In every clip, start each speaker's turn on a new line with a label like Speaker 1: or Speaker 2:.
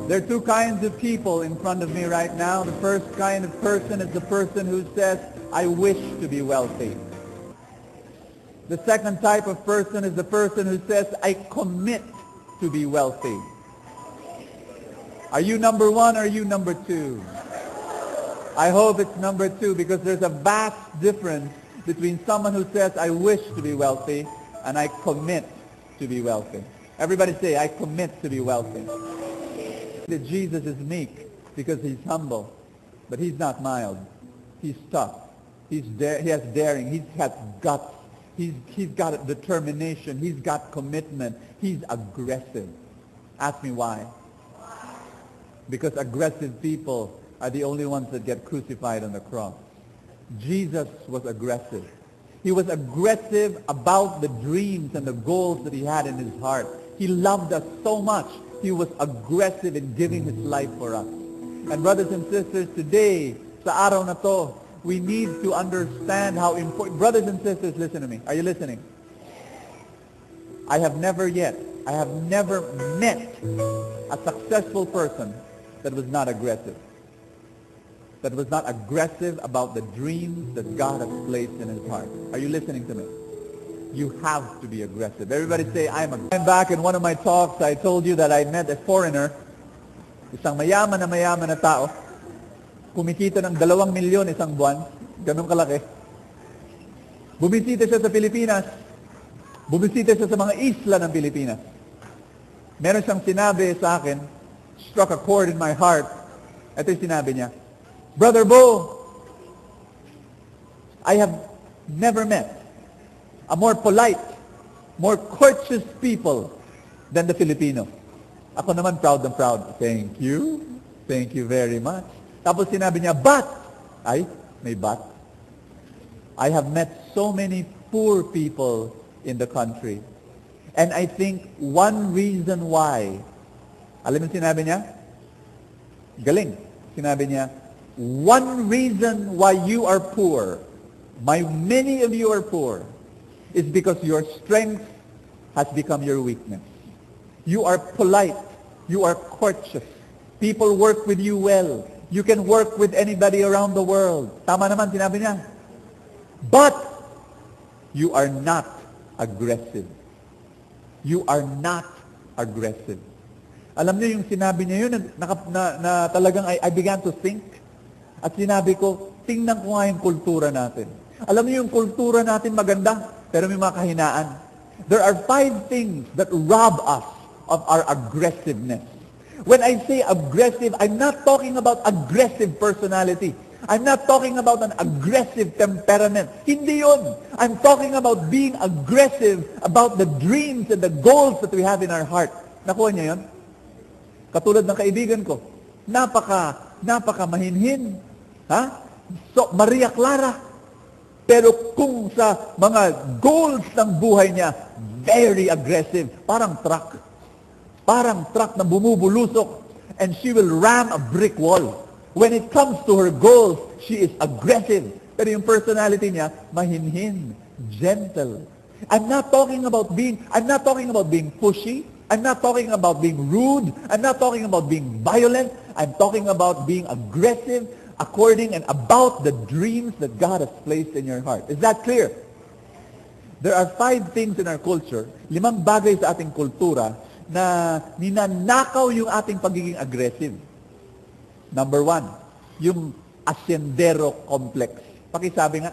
Speaker 1: There are two kinds of people in front of me right now. The first kind of person is the person who says, I wish to be wealthy. The second type of person is the person who says, I commit to be wealthy. Are you number one or are you number two? I hope it's number two, because there's a vast difference between someone who says, I wish to be wealthy, and I commit to be wealthy. Everybody say, I commit to be wealthy. That Jesus is meek because he's humble, but he's not mild. He's tough. He has daring. He's got guts. He's got determination. He's got commitment. He's aggressive. Ask me why. Because aggressive people are the only ones that get crucified on the cross. Jesus was aggressive. He was aggressive about the dreams and the goals that he had in his heart. He loved us so much. He was aggressive in giving his life for us. And brothers and sisters, today, sa araw na to, we need to understand how important... Brothers and sisters, listen to me. Are you listening? I have never met a successful person that was not aggressive. That was not aggressive about the dreams that God has placed in his heart. Are you listening to me? You have to be aggressive. Everybody say, I'm back in one of my talks, I told you that I met a foreigner, isang mayaman na tao, kumikita ng 2 milyon isang buwan, ganun kalaki. Bumisita siya sa Pilipinas, bumisita siya sa mga isla ng Pilipinas. Meron siyang sinabi sa akin, struck a chord in my heart. Ito yung sinabi niya, Brother Bo, I have never met a more polite, more courteous people than the Filipino. Ako naman proud and proud. Thank you. Thank you very much. Tapos sinabi niya, but, ay, may but. I have met so many poor people in the country. And I think one reason why, alam mo sinabi niya? Galing. Sinabi niya, one reason why you are poor, many of you are poor, is because your strength has become your weakness. You are polite. You are courteous. People work with you well. You can work with anybody around the world. Tama naman, sinabi niya. But, you are not aggressive. You are not aggressive. Alam niyo yung sinabi niya yun, na talagang I began to think. At sinabi ko, tingnan ko nga yung kultura natin. Alam niyo yung kultura natin maganda, pero may mga kahinaan. There are 5 things that rob us of our aggressiveness. When I say aggressive, I'm not talking about aggressive personality. I'm not talking about an aggressive temperament. Hindi yun. I'm talking about being aggressive about the dreams and the goals that we have in our heart. Nakuha niya yun? Katulad ng kaibigan ko. Napaka mahinhin. Ha? So, Maria Clara. Pero kung sa mga goals ng buhay niya, very aggressive. Parang truck. Parang truck na bumubulusok. And she will ram a brick wall. When it comes to her goals, she is aggressive. Pero yung personality niya, mahinhin, gentle. I'm not talking about being pushy. I'm not talking about being rude. I'm not talking about being violent. I'm talking about being aggressive, according and about the dreams that God has placed in your heart. Is that clear? There are 5 things in our culture, 5 bagay sa ating kultura na ninanakaw yung ating pagiging aggressive. Number 1, yung asyendero complex. Pakisabi nga.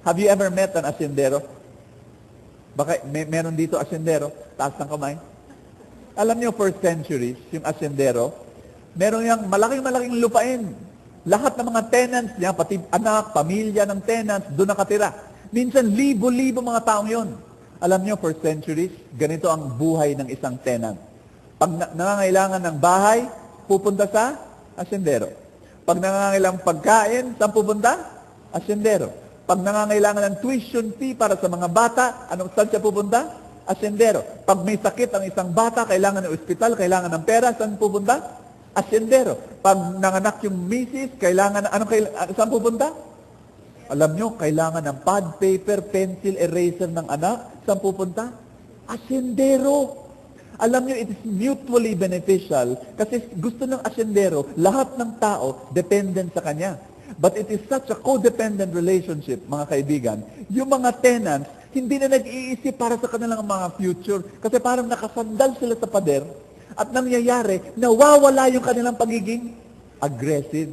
Speaker 1: Have you ever met an asyendero? Baka meron dito asyendero, taas ng kamay. Alam niyo, for centuries, yung asyendero, meron yung malaking lupain. Lahat ng mga tenants niya, pati anak, pamilya ng tenants, doon nakatira. Minsan, libo-libo mga taong yon. Alam niyo, for centuries, ganito ang buhay ng isang tenant. Pag nangangailangan ng bahay, pupunta sa asyendero. Pag nangangailangan pagkain, saan pupunta? Asyendero. Pag nangangailangan ng tuition fee para sa mga bata, saan siya pupunta? Asyendero. Pag may sakit ang isang bata, kailangan ng ospital, kailangan ng pera, saan pupunta? Asyendero. Pag nanganak yung misis, saan pupunta? Alam nyo, kailangan ng pad, paper, pencil, eraser ng anak, saan pupunta? Asyendero. Alam niyo, it is mutually beneficial kasi gusto ng asyendero, lahat ng tao dependent sa kanya. But it is such a codependent relationship, mga kaibigan. Yung mga tenants, hindi na nag-iisip para sa kanilang mga future kasi parang nakasandal sila sa pader at nangyayari, nawawala yung kanilang pagiging aggressive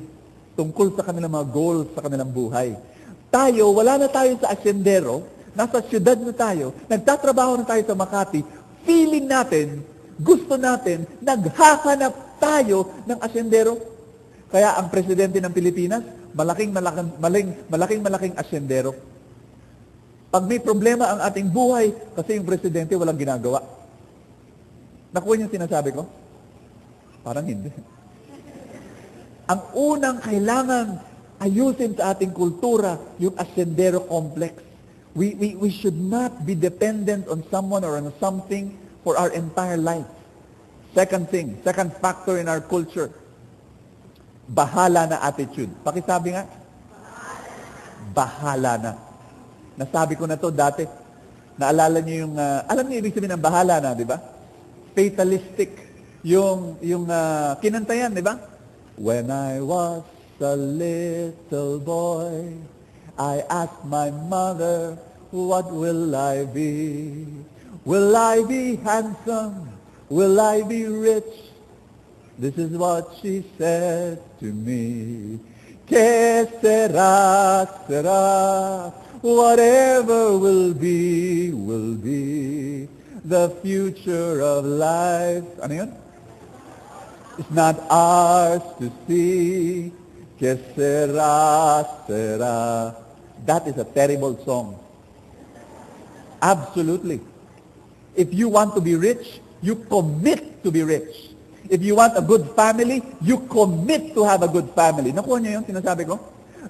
Speaker 1: tungkol sa kanilang mga goals sa kanilang buhay. Tayo, wala na tayo sa asyendero, nasa syudad na tayo, nagtatrabaho na tayo sa Makati, feeling natin, gusto natin, naghahanap tayo ng asyendero. Kaya ang presidente ng Pilipinas, malaking asyendero. Pag may problema ang ating buhay, kasi yung presidente walang ginagawa. Nakuha niyo sinasabi ko? Parang hindi. Ang unang kailangan ayusin sa ating kultura, yung asyendero complex. We should not be dependent on someone or on something for our entire life. Second factor in our culture, bahala na attitude. Pakisabi nga, bahala na. Nasabi ko na to dati. Naalala niyo yung, alam niyo ibig sabihin ng bahala na, di ba? Fatalistic. Yung kinanta yan, di ba? When I was a little boy, I asked my mother, what will I be? Will I be handsome? Will I be rich? This is what she said to me. Que sera, sera, whatever will be, will be. The future of life, ano yun? It's not ours to see. Que sera, sera. That is a terrible song. Absolutely. If you want to be rich, you commit to be rich. If you want a good family, you commit to have a good family. Nakuha niyo yung sinasabi ko?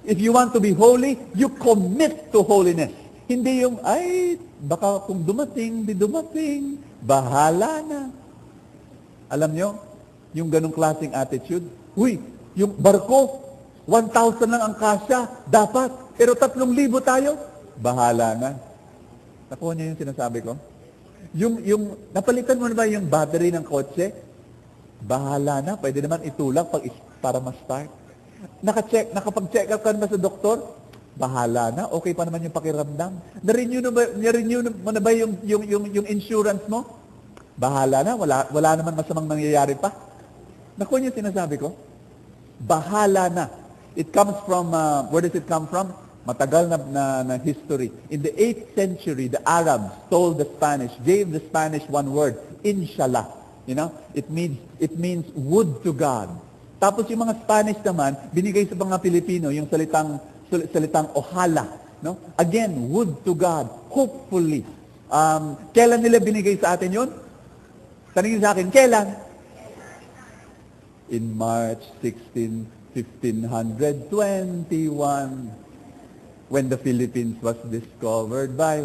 Speaker 1: If you want to be holy, you commit to holiness. Hindi yung, ay, baka kung dumating, di dumating, bahala na. Alam niyo, yung ganong klaseng attitude, uy, yung barko, 1,000 lang ang kasya, dapat. Pero 3,000 tayo, bahala na. Nakuha niyo yung sinasabi ko? Napalitan mo na ba yung battery ng kotse? Bahala na, pwede naman itulak para ma-start. Nakapag-check up ka na ba sa doktor? Bahala na, okay pa naman yung pakiramdam. Na-renew mo na ba yung insurance mo? Bahala na, wala naman masamang nangyayari pa. Nakuha niyo yung sinasabi ko? Bahala na. It comes from, where does it come from? Matagal na history. In the 8th century, the Arabs told the Spanish, gave the Spanish one word, inshallah. You know, it means would to God. Tapos yung mga Spanish naman, binigay sa mga Pilipino yung salitang ojalá. No? Again, would to God, hopefully. Kailan nila binigay sa atin yun? Tanungin sa akin, kailan? In March 1521, when the Philippines was discovered by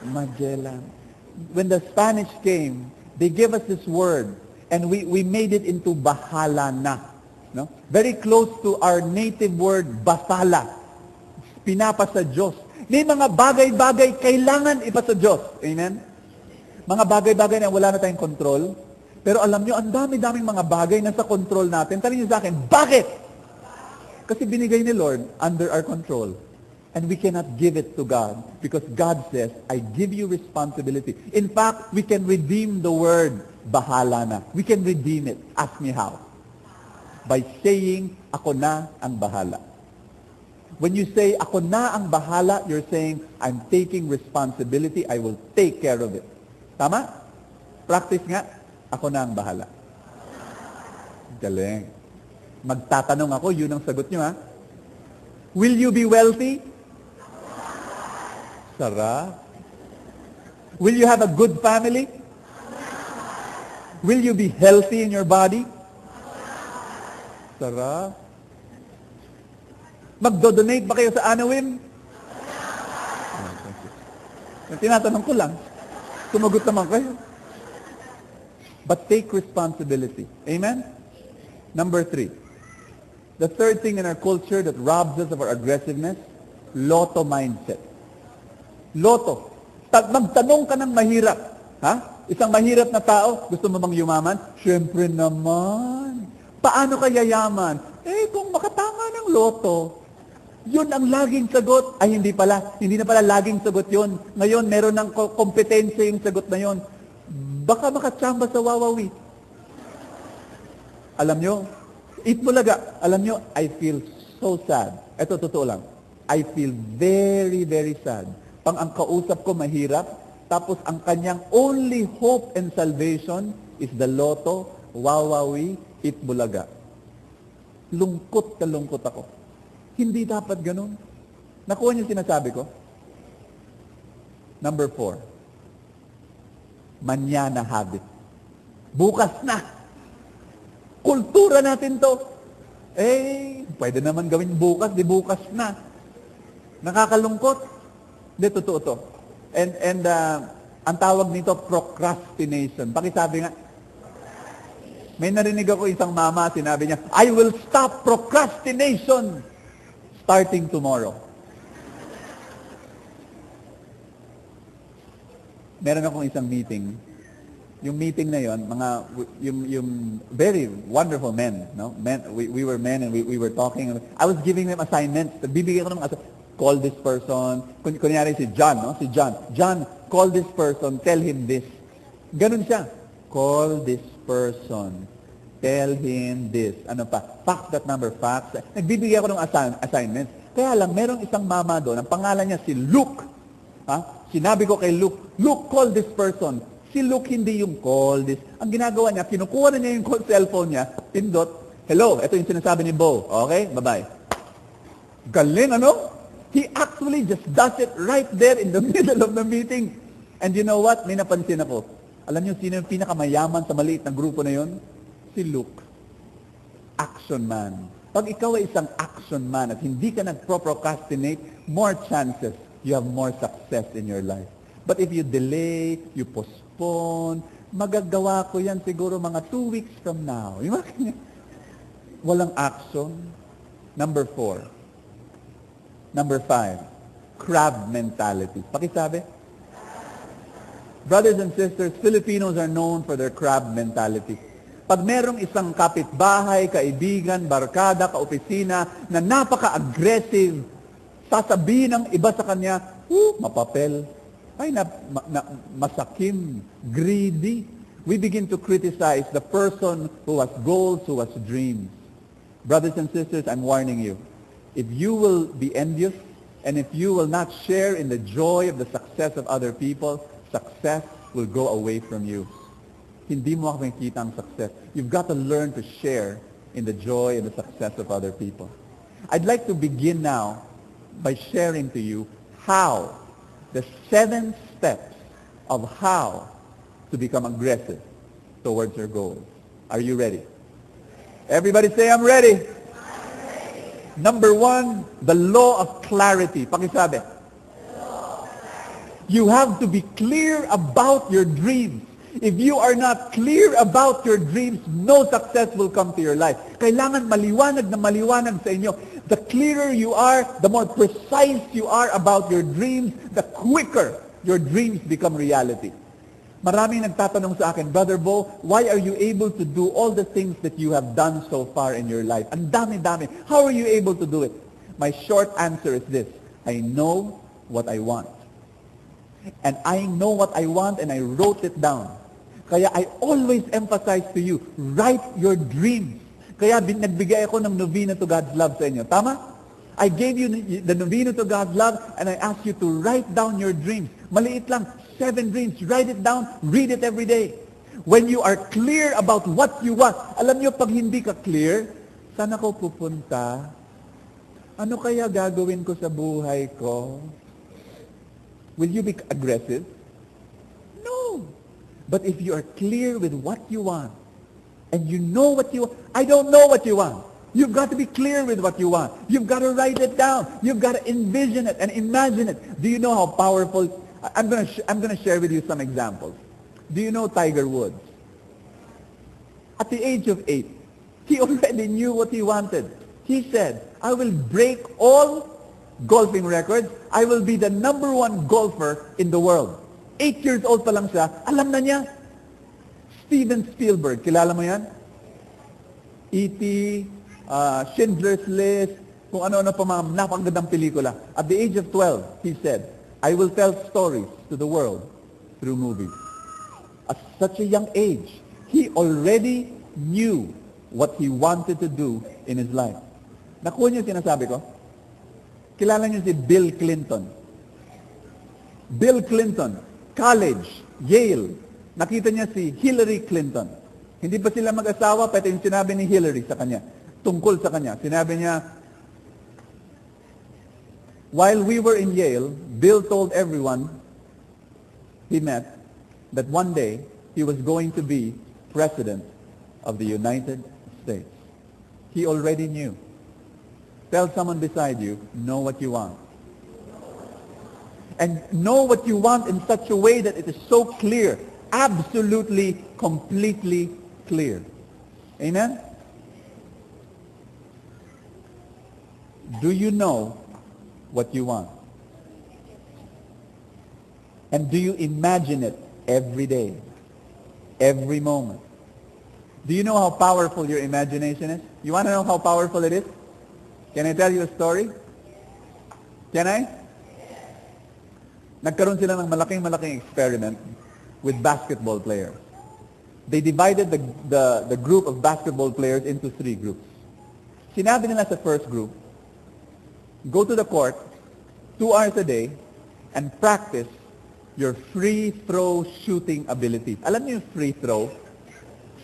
Speaker 1: Magellan. When the Spanish came, they gave us this word, and we made it into bahala na. No? Very close to our native word, basala. Pinapa sa Diyos. May mga bagay-bagay kailangan ipa sa Diyos. Amen? Mga bagay-bagay na wala na tayong control. Pero alam nyo, ang dami-daming mga bagay na sa control natin. Tanungin niyo sa akin, bakit? Kasi binigay ni Lord under our control. And we cannot give it to God because God says, I give you responsibility. In fact, we can redeem the word bahala na. We can redeem it. Ask me how. By saying, ako na ang bahala. When you say, ako na ang bahala, you're saying, I'm taking responsibility. I will take care of it. Tama? Practice nga, ako na ang bahala. Galing. Magtatanong ako, yun ang sagot nyo ha. Will you be wealthy? Sarap. Will you have a good family? Will you be healthy in your body? Sarap. Magdo-donate ba kayo sa Anawim? Tinatanong ko lang. Sumagot naman kayo. But take responsibility. Amen? Number 3. The third thing in our culture that robs us of our aggressiveness, lotto mindset. Lotto. Magtanong ka ng mahirap. Ha? Isang mahirap na tao, gusto mo bang yumaman? Siyempre naman. Paano ka yayaman? Kung makatama ng loto, yun ang laging sagot. Ay, hindi pala. Hindi na pala laging sagot yun. Ngayon, meron ng kompetensya yung sagot na yun. Baka makatsamba sa Wawawi. Alam nyo, Itbulaga, alam nyo, I feel so sad. Ito, totoo lang. I feel very, very sad. Ang kausap ko mahirap, tapos ang kanyang only hope and salvation is the Lotto, Wawawi, Itbulaga. Lungkot na lungkot ako. Hindi dapat ganun. Nakuha niyo sinasabi ko? Number 4. Mañana habit. Bukas na. Kultura natin to. Pwede naman gawin bukas, di bukas na. Nakakalungkot. Di, totoo to. And ang tawag nito, procrastination. Pakisabi nga, may narinig ako isang mama, sinabi niya, I will stop procrastination starting tomorrow. Meron akong isang meeting. Yung meeting na yon, yung very wonderful men, no? Men, we were men and we were talking. I was giving them assignments. Bibigyan ko ng call this person. Kunyari si John, no? Si John. John, call this person, tell him this. Ganun siya. Call this person. Tell him this. Ano pa? Fax that number, fax. Nagbibigay ako ng assignments. Kaya lang, merong isang mama doon, ang pangalan niya si Luke. Ha? Sinabi ko kay Luke, Luke, call this person. Si Luke hindi yung call this. Ang ginagawa niya, kinukuha na niya yung cellphone niya, pindot, hello, ito yung sinasabi ni Bo. Okay? Bye-bye. Galing, ano? He actually just does it right there in the middle of the meeting. And you know what? May napansin ako. Alam niyo, sino yung pinakamayaman sa maliit na grupo na yon? Si Luke. Action man. Pag ikaw ay isang action man at hindi ka nagpro-procrastinate, more chances you have more success in your life. But if you delay, you postpone, magagawa ko yan siguro mga 2 weeks from now. Walang action. Number 4. Number 5. Crab mentality. Pakisabi? Brothers and sisters, Filipinos are known for their crab mentality. Pag merong isang kapitbahay, kaibigan, barkada, kaopisina na napaka-aggressive, sasabihin ng iba sa kanya, mapapel, masakim, greedy. We begin to criticize the person who has goals, who has dreams. Brothers and sisters, I'm warning you. If you will be envious, and if you will not share in the joy of the success of other people, success will go away from you. Hindi mo makikita ang success. You've got to learn to share in the joy and the success of other people. I'd like to begin now by sharing to you how, the 7 steps of how to become aggressive towards your goals. Are you ready? Everybody say, I'm ready. I'm ready. Number 1, the law of clarity. Pakisabi. You have to be clear about your dreams. If you are not clear about your dreams, no success will come to your life. Kailangan maliwanag na maliwanag sa inyo. The clearer you are, the more precise you are about your dreams, the quicker your dreams become reality. Maraming nagtatanong sa akin, Brother Bo, why are you able to do all the things that you have done so far in your life? Ang dami-dami. How are you able to do it? My short answer is this: I know what I want. And I know what I want and I wrote it down. Kaya I always emphasize to you, write your dreams. Kaya nagbigay ako ng novena to God's love sa inyo. Tama? I gave you the novena to God's love and I asked you to write down your dreams. Maliit lang, 7 dreams. Write it down, read it every day. When you are clear about what you want, alam niyo, pag hindi ka clear, saan ako pupunta? Ano kaya gagawin ko sa buhay ko? Will you be aggressive? No. But if you are clear with what you want, and you know what you want, I don't know what you want. You've got to be clear with what you want. You've got to write it down. You've got to envision it and imagine it. Do you know how powerful? I'm going to share with you some examples. Do you know Tiger Woods? At the age of 8, he already knew what he wanted. He said, I will break all golfing records. I will be the #1 golfer in the world. 8 years old pa lang siya, alam na niya. Steven Spielberg, kilala mo yan? E.T., Schindler's List, kung ano-ano pa mga napakagandang pelikula. At the age of 12, he said, I will tell stories to the world through movies. At such a young age, he already knew what he wanted to do in his life. Nakuha niyo yung sinasabi ko? Kilala niyo si Bill Clinton. Bill Clinton, college, Yale. Nakita niya si Hillary Clinton. Hindi pa sila mag-asawa, pero yung sinabi ni Hillary sa kanya, tungkol sa kanya, sinabi niya, while we were in Yale, Bill told everyone he met that one day he was going to be President of the United States. He already knew. Tell someone beside you, know what you want. And know what you want in such a way that it is so clear, absolutely, completely clear. Amen? Do you know what you want? And do you imagine it every day, every moment? Do you know how powerful your imagination is? You want to know how powerful it is? Can I tell you a story? Can I? Nagkaroon sila ng malaking experiment with basketball players. They divided the group of basketball players into 3 groups. Sinabi nila sa first group, go to the court 2 hours a day and practice your free throw shooting ability. Alam niyo yung free throw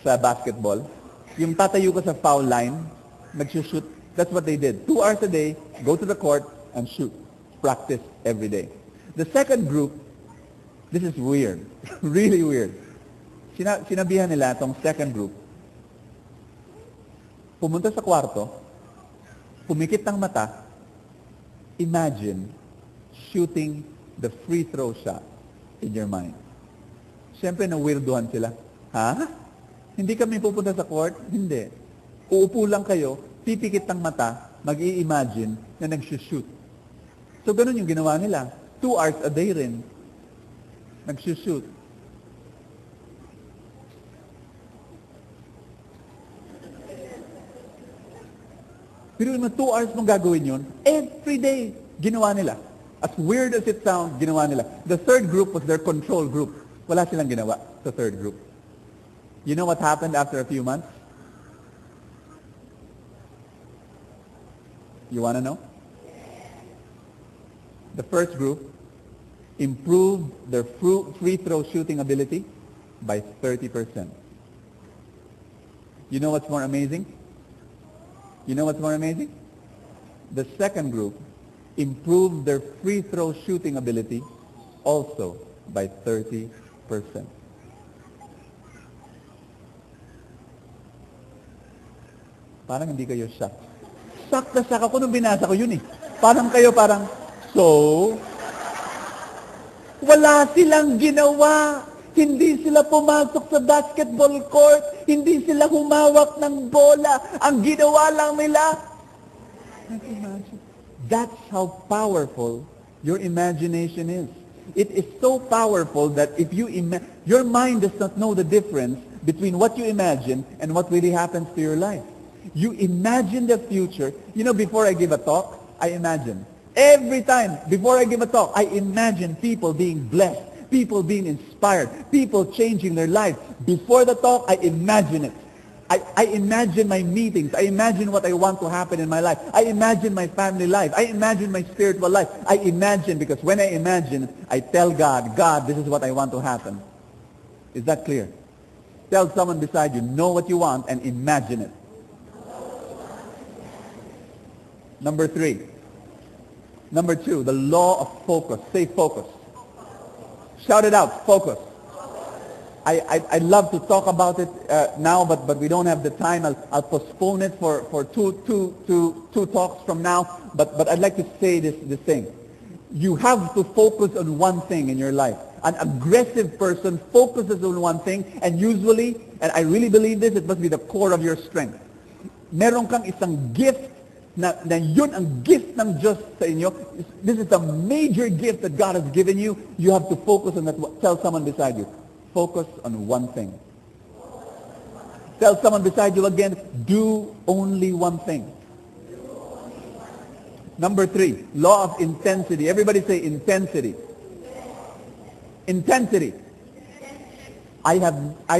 Speaker 1: sa basketball? Yung tatayo ka sa foul line, nag-shoot. That's what they did. 2 hours a day, go to the court and shoot. Practice every day. The second group, this is weird. Really weird. Sinabihan nila itong second group, pumunta sa kwarto, pumikit ng mata, imagine shooting the free throw shot in your mind. Siyempre, na-weirduhan sila. Ha? Hindi kami pupunta sa court? Hindi. Uupo lang kayo, pipikit ng mata, mag-i-imagine na nag-shoot. So, ganun yung ginawa nila. 2 hours a day rin. Nag-shoot. Pero naman 2 hours mong gagawin yun, every day, ginawa nila. As weird as it sounds, ginawa nila. The third group was their control group. Wala silang ginawa sa third group. You know what happened after a few months? You want to know? The first group improved their free throw shooting ability by 30%. You know what's more amazing? You know what's more amazing? The second group improved their free throw shooting ability also by 30%. Parang hindi kayo shock. Shock na shock ako nung binasa ko yun eh. Parang kayo so, wala silang ginawa. Hindi sila pumasok sa basketball court. Hindi sila humawak ng bola. Ang ginawa lang nila. That's how powerful your imagination is. It is so powerful that if you your mind does not know the difference between what you imagine and what really happens to your life. You imagine the future. You know, before I give a talk, I imagine. Every time, before I give a talk, I imagine people being blessed, people being inspired, people changing their lives. Before the talk, I imagine it. I imagine my meetings. I imagine what I want to happen in my life. I imagine my family life. I imagine my spiritual life. I imagine, because when I imagine, I tell God, God, this is what I want to happen. Is that clear? Tell someone beside you, know what you want and imagine it. Number 3. Number 2, the law of focus. Say focus. Shout it out, focus. I'd love to talk about it now, but we don't have the time. I'll postpone it for two talks from now. But I'd like to say this thing. You have to focus on one thing in your life. An aggressive person focuses on one thing, and usually, and I really believe this, it must be the core of your strength. Meron kang isang gift na yun ang gift ng Diyos sa inyo. This is a major gift that God has given you. You have to focus on that. Tell someone beside you, focus on one thing. Tell someone beside you again, do only one thing. Number 3, law of intensity. Everybody say intensity. Intensity. I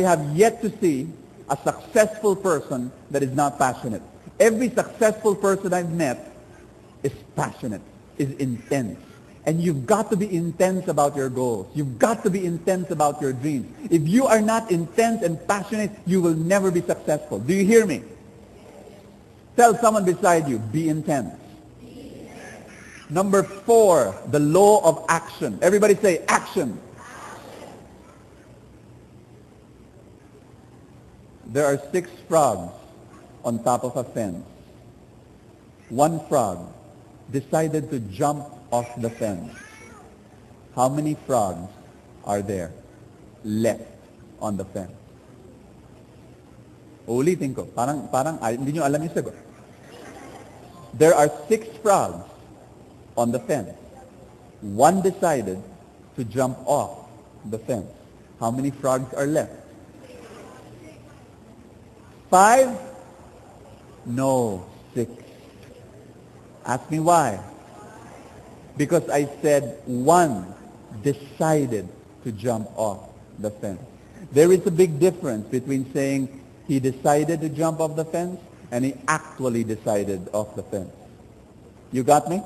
Speaker 1: have yet to see a successful person that is not passionate. Every successful person I've met is passionate, is intense. And you've got to be intense about your goals. You've got to be intense about your dreams. If you are not intense and passionate, you will never be successful. Do you hear me? Tell someone beside you, be intense. Number 4, the law of action. Everybody say action. There are 6 frogs on top of a fence. One frog decided to jump off the fence. How many frogs are there left on the fence? Ulitin ko. Parang hindi nyo alam yung sagot. There are 6 frogs on the fence. One decided to jump off the fence. How many frogs are left? 5? No, 6. Ask me why. Because I said one decided to jump off the fence. There is a big difference between saying he decided to jump off the fence and he actually decided off the fence. You got me?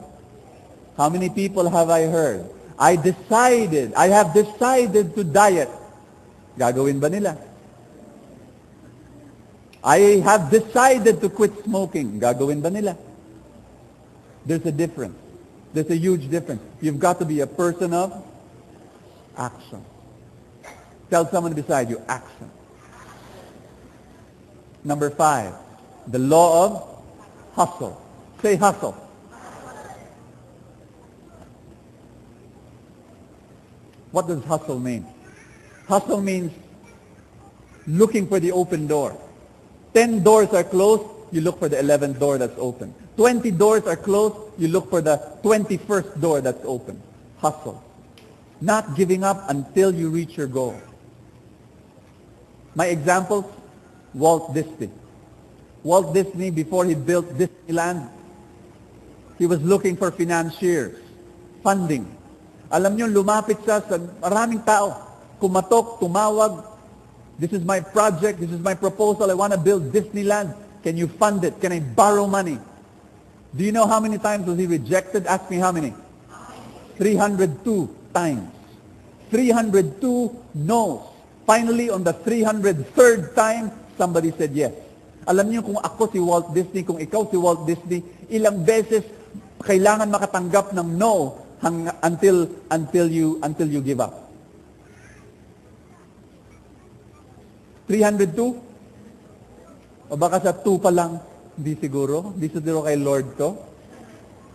Speaker 1: How many people have I heard? I have decided to diet. Gagawin ba nila? I have decided to quit smoking. Gagawin ba nila? There's a difference. There's a huge difference. You've got to be a person of action. Tell someone beside you, action. Number 5, the law of hustle. Say hustle. What does hustle mean? Hustle means looking for the open door. 10 doors are closed, you look for the 11th door that's open. 20 doors are closed, you look for the 21st door that's open. Hustle. Not giving up until you reach your goal. My example, Walt Disney. Walt Disney, before he built Disneyland, he was looking for financiers, funding. Alam niyo, lumapit siya sa maraming tao. Kumatok, tumawag. This is my project, this is my proposal, I want to build Disneyland. Can you fund it? Can I borrow money? Do you know how many times was he rejected? Ask me how many? 302 times. 302 no's. Finally, on the 303rd time, somebody said yes. Alam niyo kung ako si Walt Disney, kung ikaw si Walt Disney, ilang beses kailangan makatanggap ng no until you give up. 302? O baka sa 2 pa lang, hindi siguro kay Lord to.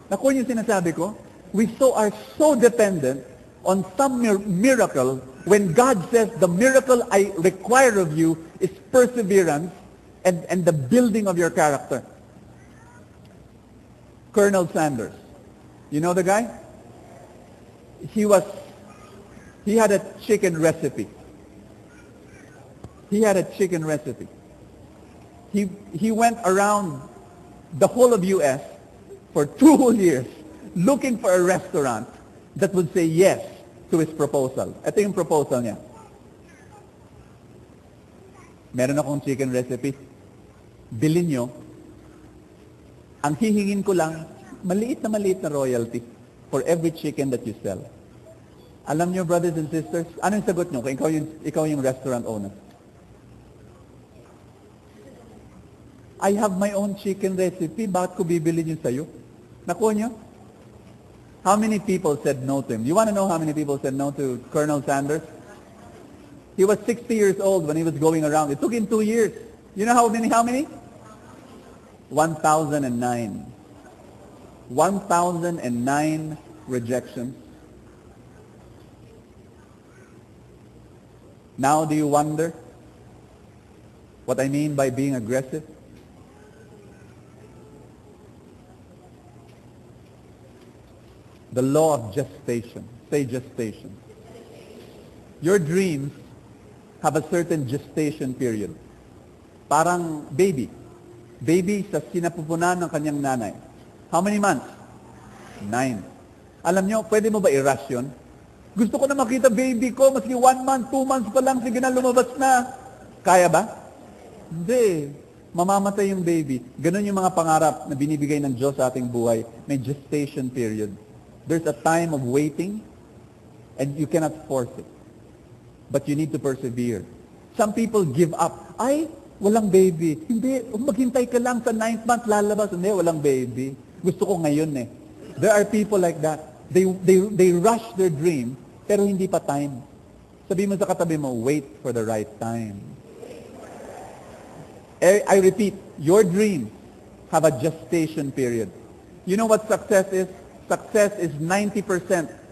Speaker 1: Naku yung sinasabi ko, we are so dependent on some miracle when God says the miracle I require of you is perseverance and the building of your character. Colonel Sanders. You know the guy? He had a chicken recipe. He had a chicken recipe. He went around the whole of U.S. for 2 whole years looking for a restaurant that would say yes to his proposal. Ito yung proposal niya. Meron akong chicken recipe. Bilhin nyo. Ang hihingin ko lang, maliit na royalty for every chicken that you sell. Alam nyo, brothers and sisters, anong sagot nyo kung ikaw yung restaurant owner? I have my own chicken recipe. Bakit ko bibilin yun sa'yo? Nakuha nyo? How many people said no to him? You want to know how many people said no to Colonel Sanders? He was 60 years old when he was going around. It took him 2 years. You know how many? 1,009. 1,009 rejections. Now do you wonder what I mean by being aggressive? The law of gestation. Say gestation. Your dreams have a certain gestation period. Parang baby. Baby sa sinapupunan ng kanyang nanay. How many months? 9. Alam nyo, pwede mo ba i-rush yun? Gusto ko na makita baby ko, maski 1 month, 2 months pa lang, sige na, lumabas na. Kaya ba? Hindi. Mamamatay yung baby. Ganon yung mga pangarap na binibigay ng Diyos sa ating buhay. May gestation period. There's a time of waiting, and you cannot force it. But you need to persevere. Some people give up. Ay, walang baby. Hindi, maghintay ka lang sa 9th month, lalabas. Hindi, walang baby. Gusto ko ngayon eh. There are people like that. They rush their dream, pero hindi pa time. Sabi mo sa katabi mo, wait for the right time. I repeat, your dreams have a gestation period. You know what success is? Success is 90%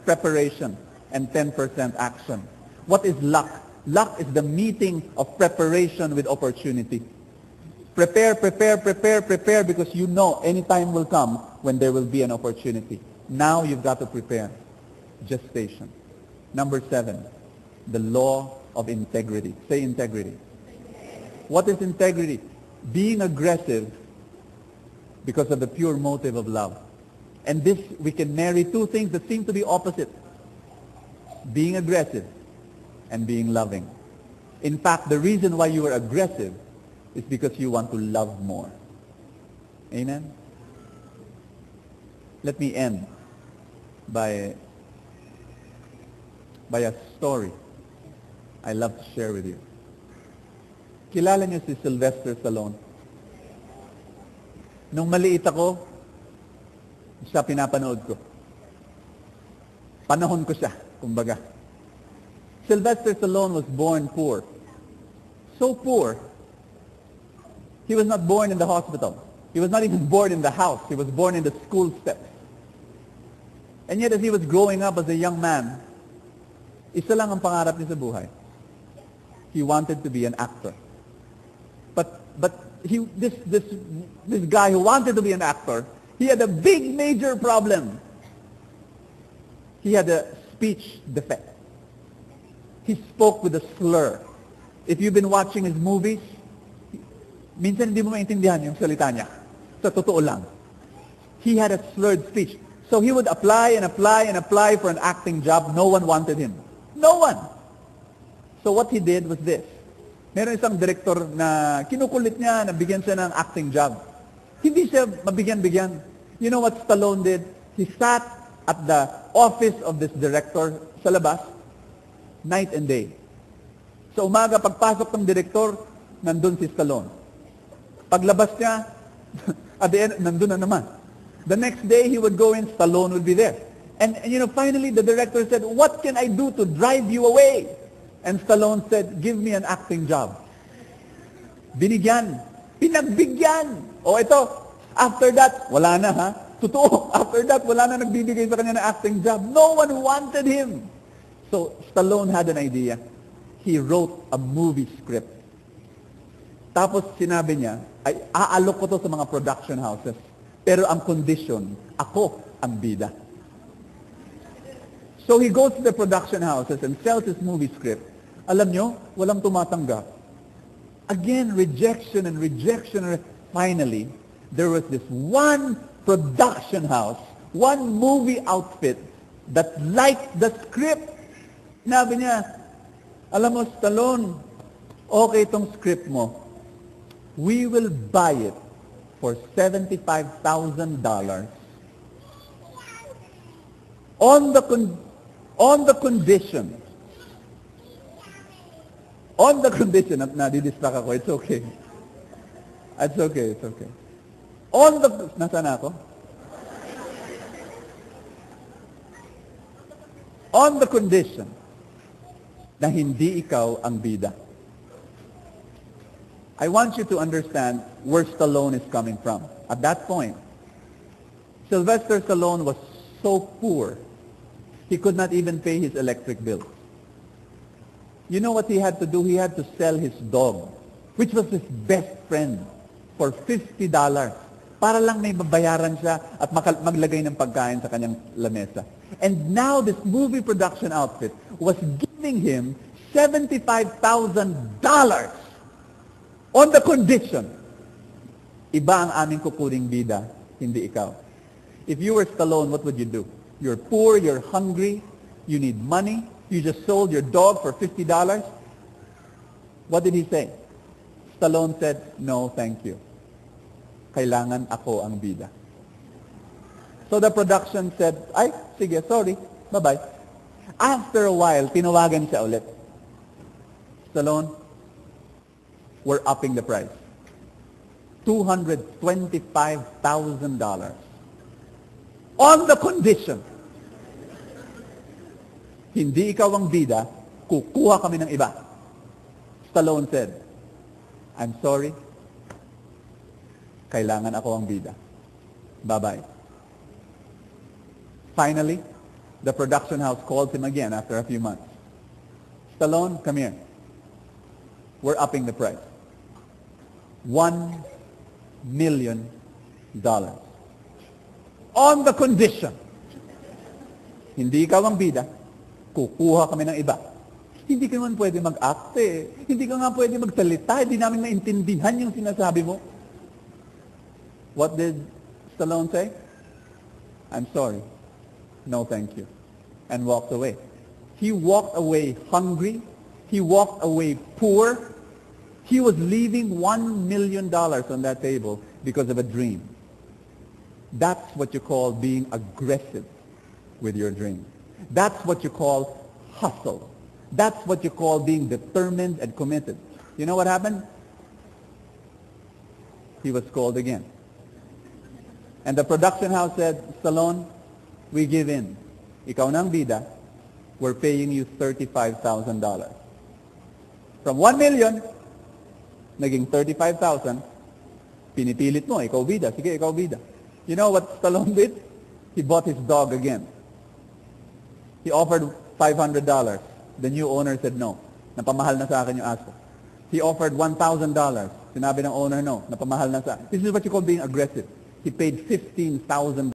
Speaker 1: preparation and 10% action. What is luck? Luck is the meeting of preparation with opportunity. Prepare, prepare, prepare, prepare, because you know any time will come when there will be an opportunity. Now you've got to prepare. Gestation. Number 7, the law of integrity. Say integrity. What is integrity? Being aggressive because of the pure motive of love. And this, we can marry two things that seem to be opposite. Being aggressive and being loving. In fact, the reason why you are aggressive is because you want to love more. Amen? Let me end by a story I love to share with you. Kilala niyo si Sylvester Stallone? Nung maliit ako, siya pinapanood ko. Panahon ko siya, kumbaga. Sylvester Stallone was born poor. So poor, he was not born in the hospital. He was not even born in the house. He was born in the school steps. And yet as he was growing up as a young man, isa lang ang pangarap niya sa buhay. He wanted to be an actor. But this guy who wanted to be an actor, he had a big major problem. He had a speech defect. He spoke with a slur. If you've been watching his movies, minsan hindi mo maintindihan yung salita niya. Sa totoo lang. He had a slurred speech. So he would apply and apply and apply for an acting job. No one wanted him. No one. So what he did was this. Meron isang director na kinukulit niya, nabigyan siya ng acting job. Hindi siya mabigyan-bigyan. You know what Stallone did? He sat at the office of this director sa labas, night and day. So umaga, pagpasok ng director, nandun si Stallone. Paglabas niya, at the end, nandun na naman. The next day, he would go in, Stallone would be there. And you know, finally, the director said, what can I do to drive you away? And Stallone said, give me an acting job. Binigyan. Pinagbigyan. O ito, after that, wala na ha? Totoo, after that, wala na nagbibigay sa kanya ng acting job. No one wanted him. So, Stallone had an idea. He wrote a movie script. Tapos sinabi niya, ay aalok ko to sa mga production houses. Pero ang condition, ako ang bida. So he goes to the production houses and sells his movie script. Alam nyo, walang tumatanggap. Again, rejection and rejection. Finally, there was this one production house, one movie outfit that liked the script. Sinabi niya, alam mo, Stallone, okay itong script mo. We will buy it for $75,000 on the condition, at nadidistract ako, it's okay. It's okay, it's okay. Nasaan ako? On the condition na hindi ikaw ang bida. I want you to understand where Stallone is coming from. At that point, Sylvester Stallone was so poor, he could not even pay his electric bill. You know what he had to do? He had to sell his dog, which was his best friend, for $50. para lang may babayaran siya at maglagay ng pagkain sa kanyang lamesa. And now this movie production outfit was giving him $75,000 on the condition, iba ang aming kukuning bida, hindi ikaw. If you were Stallone, what would you do? You're poor, you're hungry, you need money, you just sold your dog for $50. What did he say? Stallone said, no, thank you. Kailangan ako ang bida. So the production said, ay, sige, sorry, bye-bye. After a while, tinawagan siya ulit. Stallone, we're upping the price. $225,000. On the condition, hindi ikaw ang bida, kukuha kami ng iba. Stallone said, I'm sorry, kailangan ako ang bida. Bye-bye. Finally, the production house called him again after a few months. Stallone, come here. We're upping the price. $1 million. On the condition, hindi ikaw ang bida, kukuha kami ng iba. Hindi ka naman pwede mag-act eh. Hindi ka nga pwede magsalita. Hindi namin maintindihan yung sinasabi mo. What did Stallone say? I'm sorry. No, thank you. And walked away. He walked away hungry. He walked away poor. He was leaving $1 million on that table because of a dream. That's what you call being aggressive with your dream. That's what you call hustle. That's what you call being determined and committed. You know what happened? He was called again. And the production house said, Stallone, we give in. Ikaw na ang bida, we're paying you $35,000. From 1 million, naging 35,000, pinipilit mo, ikaw bida, sige, ikaw bida. You know what Stallone did? He bought his dog again. He offered $500. The new owner said no. Napamahal na sa akin yung aso. He offered $1,000. Sinabi ng owner no. Napamahal na sa akin. This is what you call being aggressive. He paid $15,000